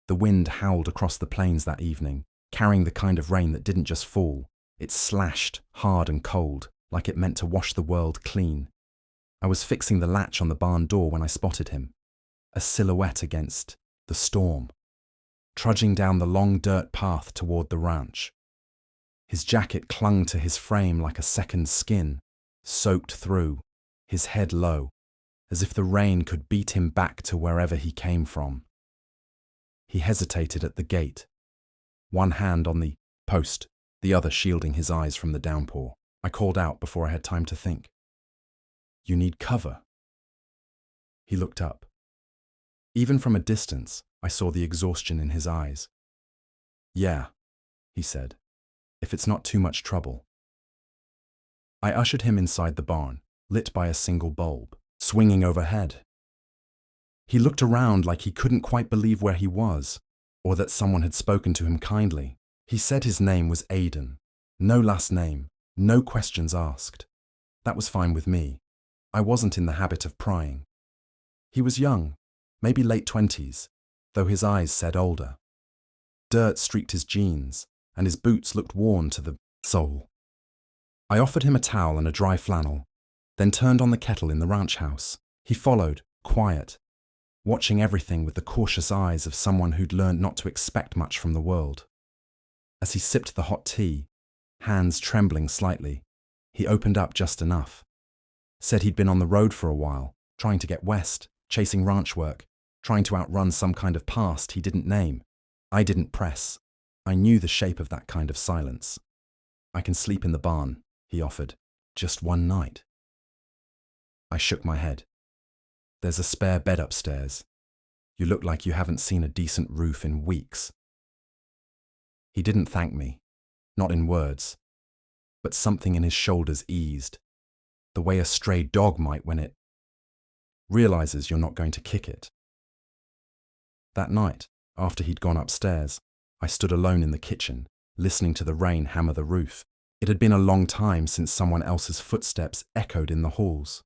The wind howled across the plains that evening, carrying the kind of rain that didn't just fall. It slashed, hard and cold, like it meant to wash the world clean. I was fixing the latch on the barn door when I spotted him, a silhouette against the storm, trudging down the long dirt path toward the ranch. His jacket clung to his frame like a second skin, soaked through, his head low, as if the rain could beat him back to wherever he came from. He hesitated at the gate, one hand on the post, the other shielding his eyes from the downpour. I called out before I had time to think. "You need cover." He looked up. Even from a distance, I saw the exhaustion in his eyes. "Yeah," he said, "if it's not too much trouble." I ushered him inside the barn, lit by a single bulb, swinging overhead. He looked around like he couldn't quite believe where he was, or that someone had spoken to him kindly. He said his name was Aidan. No last name, no questions asked. That was fine with me. I wasn't in the habit of prying. He was young, maybe late 20s, though his eyes said older. Dirt streaked his jeans, and his boots looked worn to the sole. I offered him a towel and a dry flannel, then turned on the kettle in the ranch house. He followed, quiet, watching everything with the cautious eyes of someone who'd learned not to expect much from the world. As he sipped the hot tea, hands trembling slightly, he opened up just enough. Said he'd been on the road for a while, trying to get west, chasing ranch work, trying to outrun some kind of past he didn't name. I didn't press. I knew the shape of that kind of silence. "I can sleep in the barn," he offered. "Just one night." I shook my head. "There's a spare bed upstairs. You look like you haven't seen a decent roof in weeks." He didn't thank me, not in words, but something in his shoulders eased, the way a stray dog might when it realizes you're not going to kick it. That night, after he'd gone upstairs, I stood alone in the kitchen, listening to the rain hammer the roof. It had been a long time since someone else's footsteps echoed in the halls.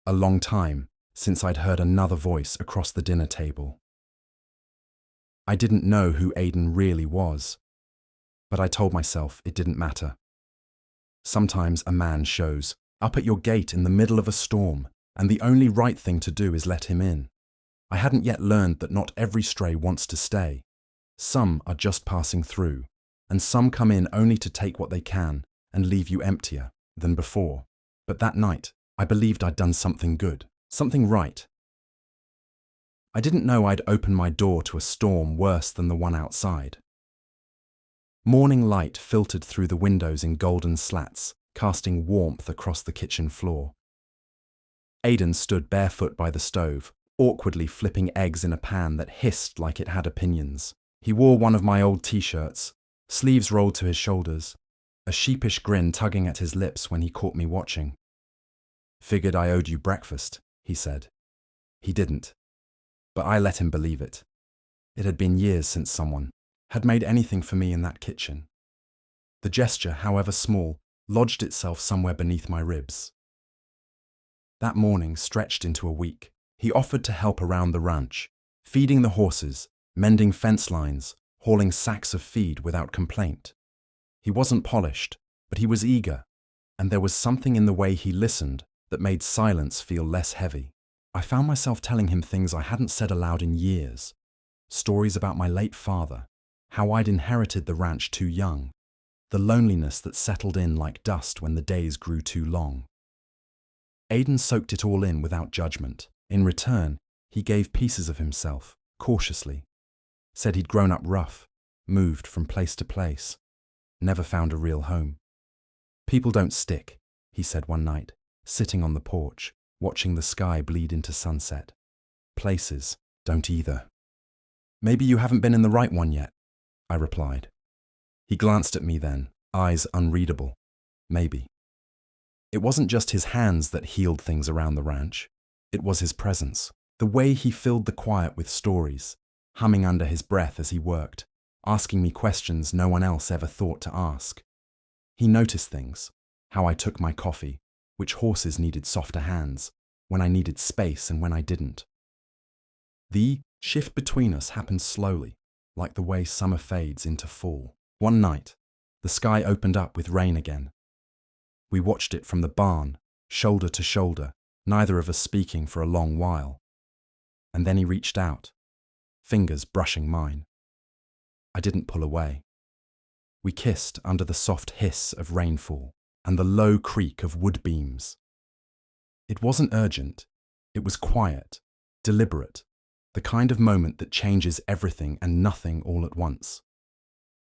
A long time since I'd heard another voice across the dinner table. I didn't know who Aidan really was, but I told myself it didn't matter. Sometimes a man shows up at your gate in the middle of a storm, and the only right thing to do is let him in. I hadn't yet learned that not every stray wants to stay. Some are just passing through, and some come in only to take what they can and leave you emptier than before. But that night, I believed I'd done something good, something right. I didn't know I'd opened my door to a storm worse than the one outside. Morning light filtered through the windows in golden slats, casting warmth across the kitchen floor. Aidan stood barefoot by the stove, awkwardly flipping eggs in a pan that hissed like it had opinions. He wore one of my old t-shirts, sleeves rolled to his shoulders, a sheepish grin tugging at his lips when he caught me watching. "Figured I owed you breakfast," he said. He didn't, but I let him believe it. It had been years since someone had made anything for me in that kitchen. The gesture, however small, lodged itself somewhere beneath my ribs. That morning stretched into a week. He offered to help around the ranch, feeding the horses, mending fence lines, hauling sacks of feed without complaint. He wasn't polished, but he was eager, and there was something in the way he listened that made silence feel less heavy. I found myself telling him things I hadn't said aloud in years. Stories about my late father, how I'd inherited the ranch too young, the loneliness that settled in like dust when the days grew too long. Aidan soaked it all in without judgment. In return, he gave pieces of himself, cautiously. Said he'd grown up rough, moved from place to place, never found a real home. "People don't stick," he said one night, sitting on the porch, watching the sky bleed into sunset. "Places don't either." "Maybe you haven't been in the right one yet," I replied. He glanced at me then, eyes unreadable. Maybe. It wasn't just his hands that healed things around the ranch. It was his presence, the way he filled the quiet with stories, humming under his breath as he worked, asking me questions no one else ever thought to ask. He noticed things, how I took my coffee, which horses needed softer hands, when I needed space and when I didn't. The Shift between us happened slowly, like the way summer fades into fall. One night, the sky opened up with rain again. We watched it from the barn, shoulder to shoulder, neither of us speaking for a long while. And then he reached out, fingers brushing mine. I didn't pull away. We kissed under the soft hiss of rainfall and the low creak of wood beams. It wasn't urgent. It was quiet, deliberate, the kind of moment that changes everything and nothing all at once.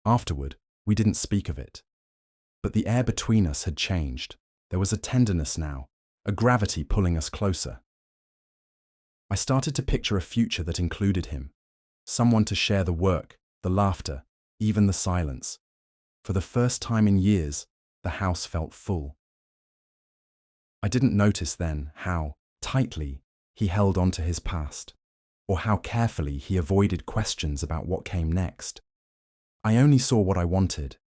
Afterward, we didn't speak of it. But the air between us had changed. There was a tenderness now, a gravity pulling us closer. I started to picture a future that included him, someone to share the work, the laughter, even the silence. For the first time in years, the house felt full. I didn't notice then how tightly he held on to his past, or how carefully he avoided questions about what came next. I only saw what I wanted,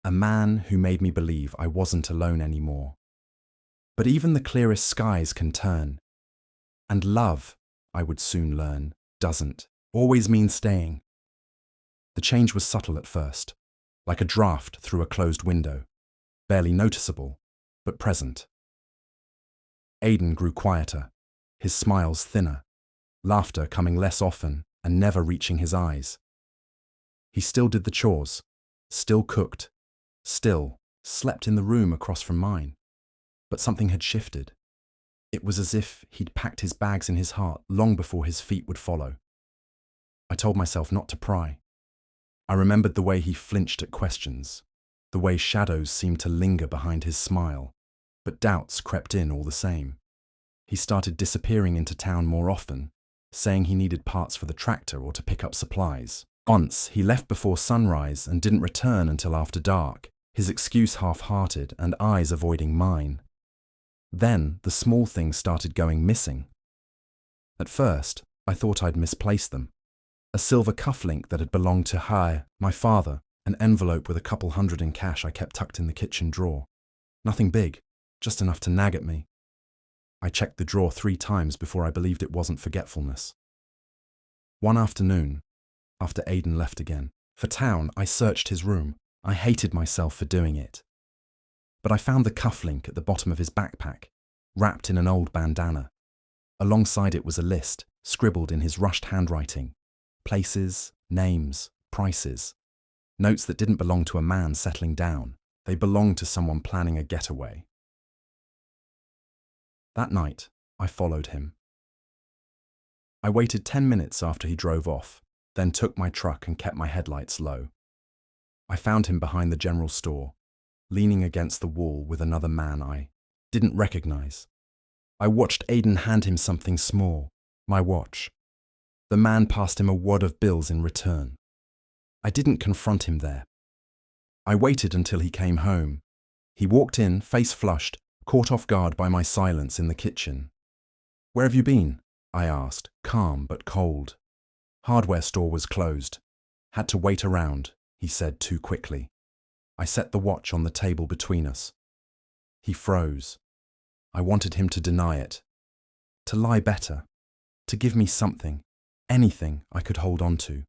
a man who made me believe I wasn't alone anymore. But even the clearest skies can turn. And love, I would soon learn, doesn't always mean staying. The change was subtle at first, like a draft through a closed window, barely noticeable, but present. Aidan grew quieter, his smiles thinner, laughter coming less often and never reaching his eyes. He still did the chores, still cooked, still slept in the room across from mine. But something had shifted. It was as if he'd packed his bags in his heart long before his feet would follow. I told myself not to pry. I remembered the way he flinched at questions, the way shadows seemed to linger behind his smile, but doubts crept in all the same. He started disappearing into town more often, saying he needed parts for the tractor or to pick up supplies. Once, he left before sunrise and didn't return until after dark, his excuse half-hearted and eyes avoiding mine. Then, the small things started going missing. At first, I thought I'd misplaced them. A silver cufflink that had belonged to my father, an envelope with a couple hundred in cash I kept tucked in the kitchen drawer. Nothing big, just enough to nag at me. I checked the drawer 3 times before I believed it wasn't forgetfulness. One afternoon, after Aidan left again, for town, I searched his room. I hated myself for doing it. But I found the cufflink at the bottom of his backpack, wrapped in an old bandana. Alongside it was a list, scribbled in his rushed handwriting. Places, names, prices. Notes that didn't belong to a man settling down. They belonged to someone planning a getaway. That night, I followed him. I waited 10 minutes after he drove off, then took my truck and kept my headlights low. I found him behind the general store, leaning against the wall with another man I didn't recognize. I watched Aidan hand him something small, my watch. The man passed him a wad of bills in return. I didn't confront him there. I waited until he came home. He walked in, face flushed, caught off guard by my silence in the kitchen. "Where have you been?" I asked, calm but cold. "Hardware store was closed. Had to wait around," he said too quickly. I set the watch on the table between us. He froze. I wanted him to deny it, to lie better, to give me something, anything I could hold on to.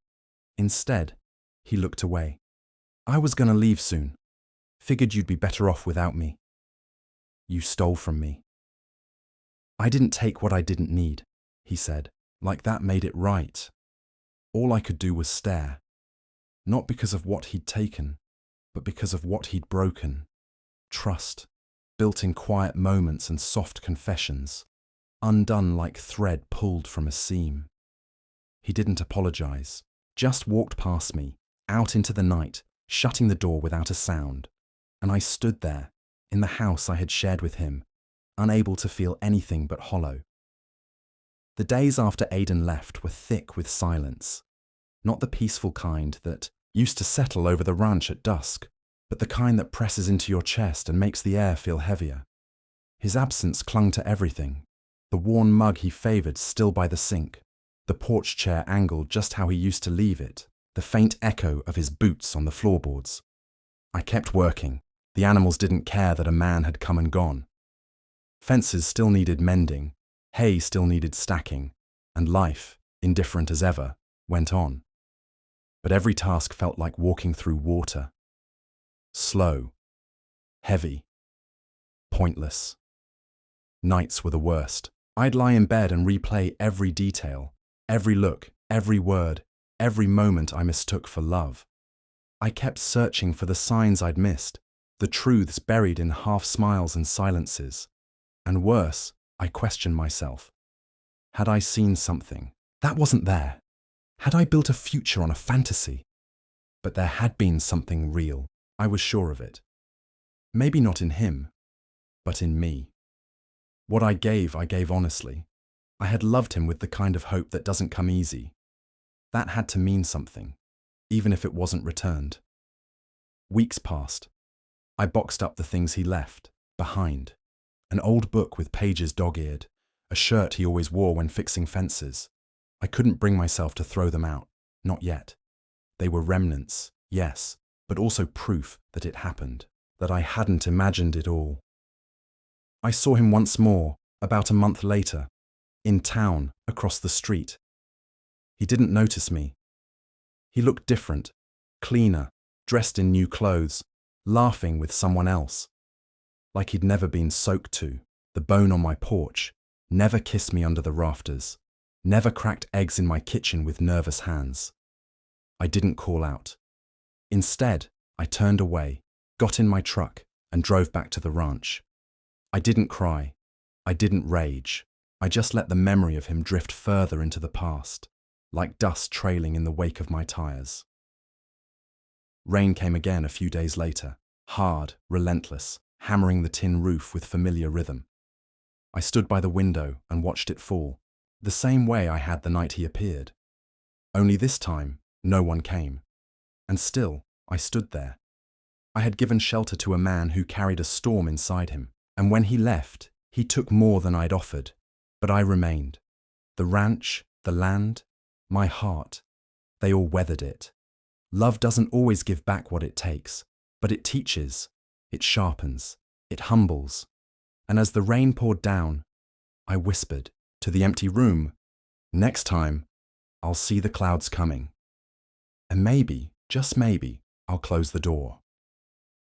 Instead, he looked away. "I was going to leave soon. Figured you'd be better off without me. You stole from me." "I didn't take what I didn't need," he said, like that made it right. All I could do was stare, not because of what he'd taken, but because of what he'd broken. Trust, built in quiet moments and soft confessions, undone like thread pulled from a seam. He didn't apologize, just walked past me, out into the night, shutting the door without a sound. And I stood there, in the house I had shared with him, unable to feel anything but hollow. The days after Aidan left were thick with silence, not the peaceful kind that used to settle over the ranch at dusk, but the kind that presses into your chest and makes the air feel heavier. His absence clung to everything, the worn mug he favored still by the sink, the porch chair angled just how he used to leave it, the faint echo of his boots on the floorboards. I kept working. The animals didn't care that a man had come and gone. Fences still needed mending, hay still needed stacking, and life, indifferent as ever, went on. But every task felt like walking through water. Slow, heavy, pointless. Nights were the worst. I'd lie in bed and replay every detail, every look, every word, every moment I mistook for love. I kept searching for the signs I'd missed, the truths buried in half smiles and silences. And worse, I questioned myself. Had I seen something that wasn't there? Had I built a future on a fantasy? But there had been something real. I was sure of it. Maybe not in him, but in me. What I gave honestly. I had loved him with the kind of hope that doesn't come easy. That had to mean something, even if it wasn't returned. Weeks passed. I boxed up the things he left behind. An old book with pages dog-eared, a shirt he always wore when fixing fences. I couldn't bring myself to throw them out, not yet. They were remnants, yes, but also proof that it happened, that I hadn't imagined it all. I saw him once more, about a month later, in town, across the street. He didn't notice me. He looked different, cleaner, dressed in new clothes, laughing with someone else. Like he'd never been soaked to, the bone on my porch, never kissed me under the rafters, never cracked eggs in my kitchen with nervous hands. I didn't call out. Instead, I turned away, got in my truck, and drove back to the ranch. I didn't cry. I didn't rage. I just let the memory of him drift further into the past, like dust trailing in the wake of my tires. Rain came again a few days later, hard, relentless, hammering the tin roof with familiar rhythm. I stood by the window and watched it fall, the same way I had the night he appeared. Only this time, no one came. And still, I stood there. I had given shelter to a man who carried a storm inside him, and when he left, he took more than I'd offered. But I remained. The ranch, the land, my heart, they all weathered it. Love doesn't always give back what it takes, but it teaches, it sharpens, it humbles. And as the rain poured down, I whispered to the empty room, next time, I'll see the clouds coming. And maybe, just maybe, I'll close the door.